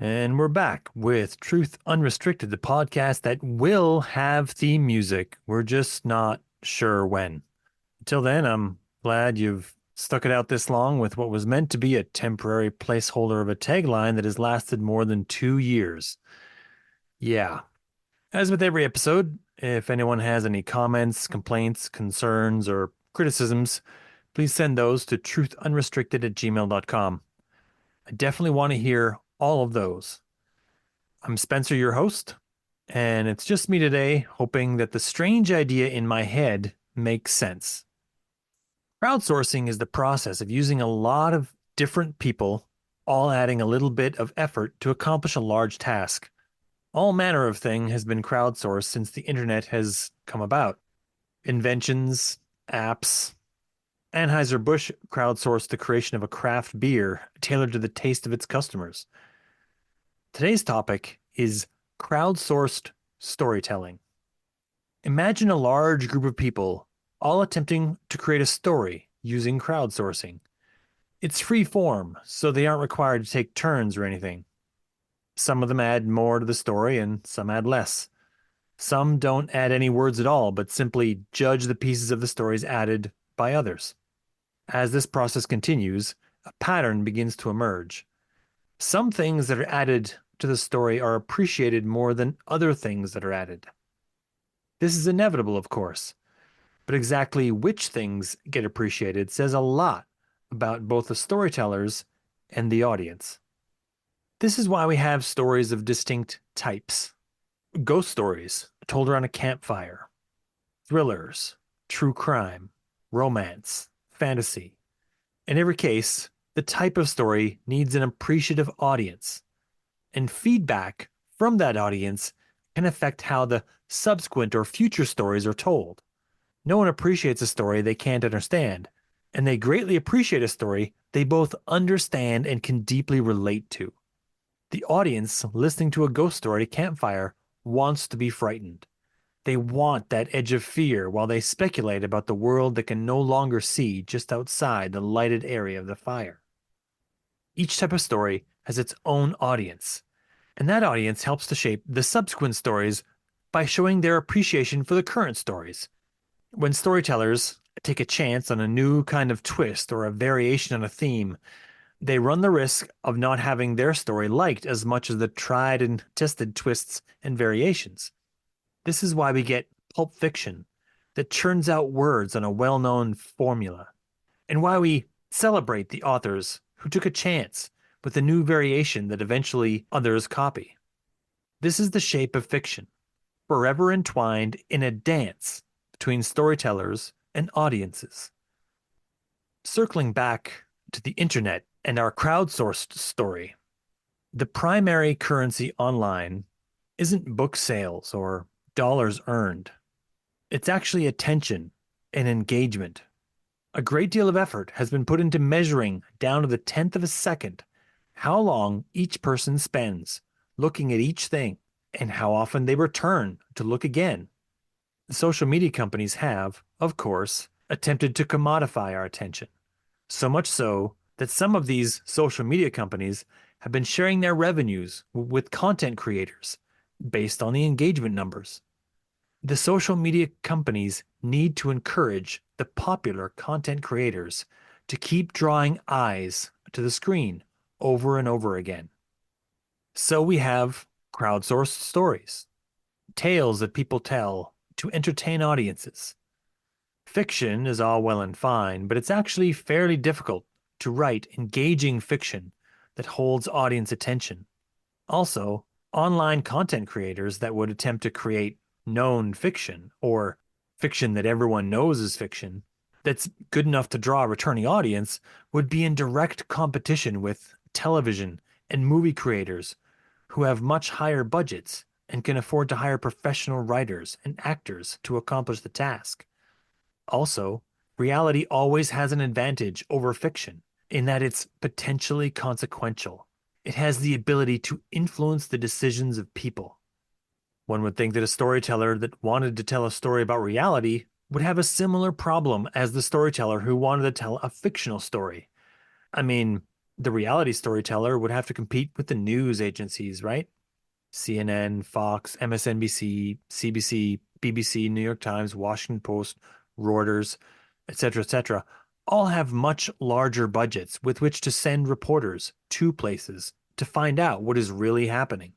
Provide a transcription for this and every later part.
And we're back with Truth Unrestricted, the podcast that will have theme music. We're just not sure when. Until then, I'm glad you've stuck it out this long with what was meant to be a temporary placeholder of a tagline that has lasted more than 2 years. Yeah. As with every episode, if anyone has any comments, complaints, concerns, or criticisms, please send those to truthunrestricted@gmail.com. I definitely want to hear all of those. I'm Spencer, your host, and it's just me today, hoping that the strange idea in my head makes sense. Crowdsourcing is the process of using a lot of different people, all adding a little bit of effort to accomplish a large task. All manner of thing has been crowdsourced since the internet has come about. Inventions, apps. Anheuser-Busch crowdsourced the creation of a craft beer tailored to the taste of its customers. Today's topic is crowdsourced storytelling. Imagine a large group of people all attempting to create a story using crowdsourcing. It's free form, so they aren't required to take turns or anything. Some of them add more to the story and some add less. Some don't add any words at all, but simply judge the pieces of the stories added by others. As this process continues, a pattern begins to emerge. Some things that are added to the story are appreciated more than other things that are added. This is inevitable, of course, but exactly which things get appreciated says a lot about both the storytellers and the audience. This is why we have stories of distinct types. Ghost stories told around a campfire, thrillers, true crime, romance, fantasy. In every case, the type of story needs an appreciative audience, and feedback from that audience can affect how the subsequent or future stories are told. No one appreciates a story they can't understand, and they greatly appreciate a story they both understand and can deeply relate to. The audience listening to a ghost story at a campfire wants to be frightened. They want that edge of fear while they speculate about the world they can no longer see just outside the lighted area of the fire. Each type of story has its own audience, and that audience helps to shape the subsequent stories by showing their appreciation for the current stories. When storytellers take a chance on a new kind of twist or a variation on a theme, they run the risk of not having their story liked as much as the tried and tested twists and variations. This is why we get pulp fiction that churns out words on a well-known formula, and why we celebrate the authors who took a chance with a new variation that eventually others copy. This is the shape of fiction, forever entwined in a dance between storytellers and audiences. Circling back to the internet and our crowdsourced story, the primary currency online isn't book sales or dollars earned. It's actually attention and engagement. A great deal of effort has been put into measuring down to the tenth of a second how long each person spends looking at each thing and how often they return to look again. The social media companies have, of course, attempted to commodify our attention, so much so that some of these social media companies have been sharing their revenues with content creators based on the engagement numbers. The social media companies need to encourage the popular content creators to keep drawing eyes to the screen over and over again. So we have crowdsourced stories, tales that people tell to entertain audiences. Fiction is all well and fine, but it's actually fairly difficult to write engaging fiction that holds audience attention. Also, online content creators that would attempt to create known fiction or fiction that everyone knows is fiction that's good enough to draw a returning audience would be in direct competition with television and movie creators who have much higher budgets and can afford to hire professional writers and actors to accomplish the task. Also, reality always has an advantage over fiction in that it's potentially consequential. It has the ability to influence the decisions of people. One would think that a storyteller that wanted to tell a story about reality would have a similar problem as the storyteller who wanted to tell a fictional story. I mean, The reality storyteller would have to compete with the news agencies, right? CNN, Fox, MSNBC, CBC, BBC, New York Times, Washington Post, Reuters, etc., all have much larger budgets with which to send reporters to places to find out what is really happening.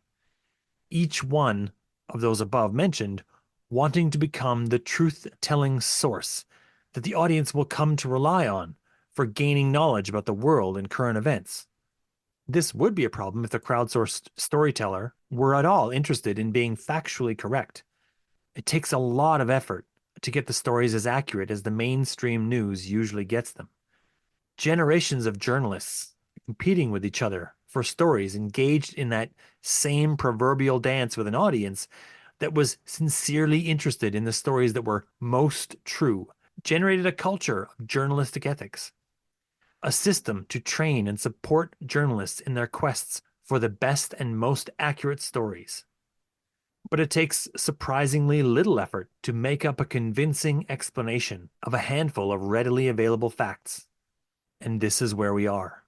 Each one of those above mentioned wanting to become the truth-telling source that the audience will come to rely on for gaining knowledge about the world and current events. This would be a problem if the crowdsourced storyteller were at all interested in being factually correct. It takes a lot of effort to get the stories as accurate as the mainstream news usually gets them. Generations of journalists competing with each other for stories engaged in that same proverbial dance with an audience that was sincerely interested in the stories that were most true generated a culture of journalistic ethics, a system to train and support journalists in their quests for the best and most accurate stories. But it takes surprisingly little effort to make up a convincing explanation of a handful of readily available facts. And this is where we are.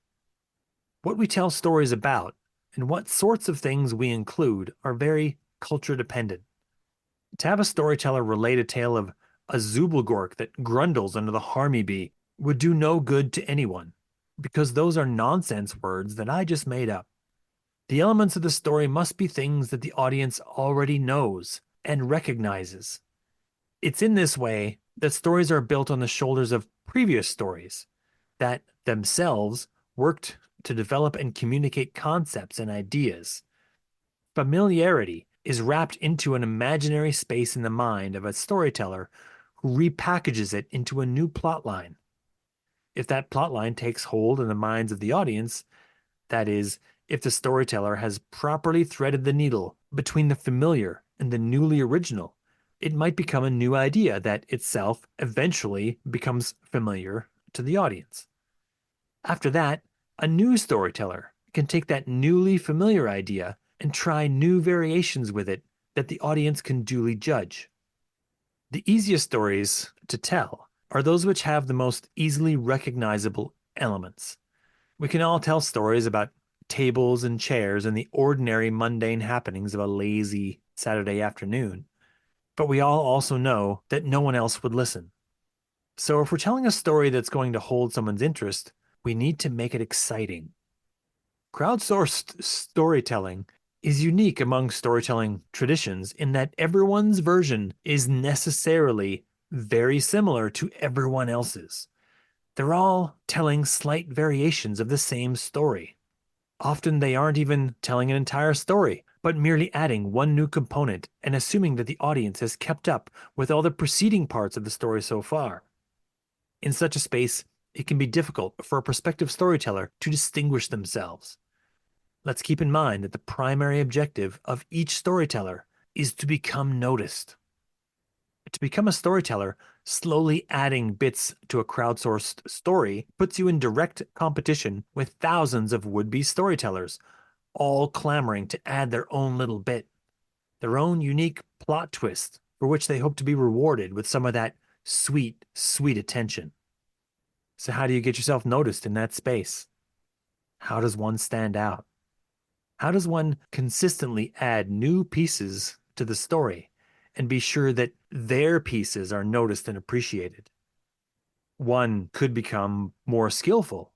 What we tell stories about and what sorts of things we include are very culture dependent. To have a storyteller relate a tale of a Zubelgork that grundles under the harmy bee would do no good to anyone, because those are nonsense words that I just made up. The elements of the story must be things that the audience already knows and recognizes. It's in this way that stories are built on the shoulders of previous stories that themselves worked to develop and communicate concepts and ideas. Familiarity is wrapped into an imaginary space in the mind of a storyteller who repackages it into a new plotline. If that plotline takes hold in the minds of the audience, that is, if the storyteller has properly threaded the needle between the familiar and the newly original, it might become a new idea that itself eventually becomes familiar to the audience. After that, a new storyteller can take that newly familiar idea and try new variations with it that the audience can duly judge. The easiest stories to tell are those which have the most easily recognizable elements. We can all tell stories about tables and chairs and the ordinary mundane happenings of a lazy Saturday afternoon, but we all also know that no one else would listen. So if we're telling a story that's going to hold someone's interest, we need to make it exciting. Crowdsourced storytelling is unique among storytelling traditions in that everyone's version is necessarily very similar to everyone else's. They're all telling slight variations of the same story. Often they aren't even telling an entire story, but merely adding one new component and assuming that the audience has kept up with all the preceding parts of the story so far. In such a space, it can be difficult for a prospective storyteller to distinguish themselves. Let's keep in mind that the primary objective of each storyteller is to become noticed. To become a storyteller, slowly adding bits to a crowdsourced story puts you in direct competition with thousands of would-be storytellers, all clamoring to add their own little bit, their own unique plot twist, for which they hope to be rewarded with some of that sweet, sweet attention. So how do you get yourself noticed in that space? How does one stand out? How does one consistently add new pieces to the story and be sure that their pieces are noticed and appreciated? One could become more skillful,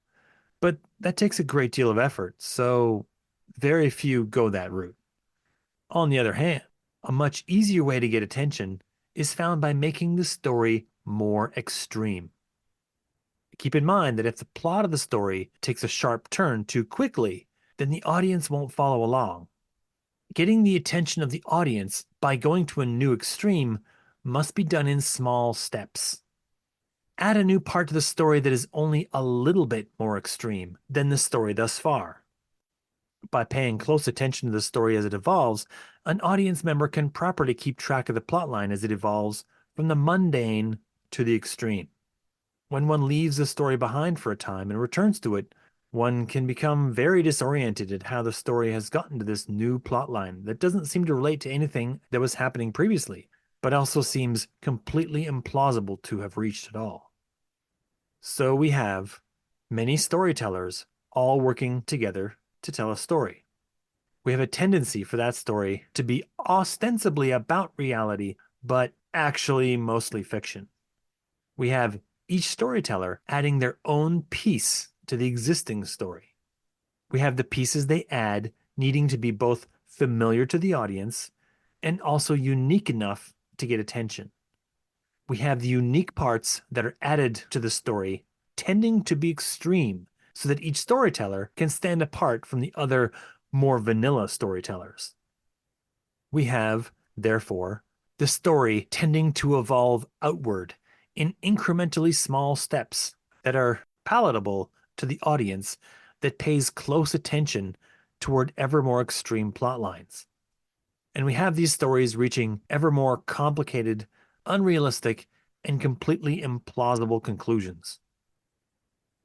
but that takes a great deal of effort, so very few go that route. On the other hand, a much easier way to get attention is found by making the story more extreme. Keep in mind that if the plot of the story takes a sharp turn too quickly, then the audience won't follow along. Getting the attention of the audience by going to a new extreme must be done in small steps. Add a new part to the story that is only a little bit more extreme than the story thus far. By paying close attention to the story as it evolves, an audience member can properly keep track of the plotline as it evolves from the mundane to the extreme. When one leaves the story behind for a time and returns to it, one can become very disoriented at how the story has gotten to this new plotline that doesn't seem to relate to anything that was happening previously, but also seems completely implausible to have reached at all. So we have many storytellers all working together to tell a story. We have a tendency for that story to be ostensibly about reality, but actually mostly fiction. We have each storyteller adding their own piece to the existing story. We have the pieces they add needing to be both familiar to the audience and also unique enough to get attention. We have the unique parts that are added to the story tending to be extreme so that each storyteller can stand apart from the other more vanilla storytellers. We have, therefore, the story tending to evolve outward in incrementally small steps that are palatable to the audience that pays close attention toward ever more extreme plot lines. And we have these stories reaching ever more complicated, unrealistic, and completely implausible conclusions.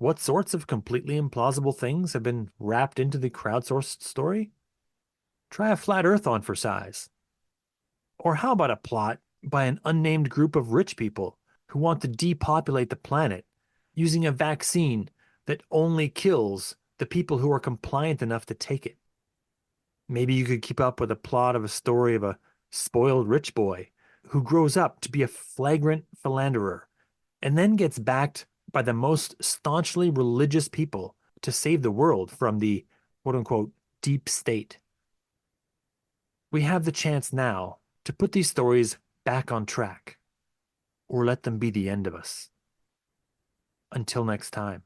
What sorts of completely implausible things have been wrapped into the crowdsourced story? Try a flat earth on for size. Or how about a plot by an unnamed group of rich people who want to depopulate the planet using a vaccine that only kills the people who are compliant enough to take it? Maybe you could keep up with a plot of a story of a spoiled rich boy who grows up to be a flagrant philanderer and then gets backed by the most staunchly religious people to save the world from the quote unquote deep state. We have the chance now to put these stories back on track or let them be the end of us. Until next time.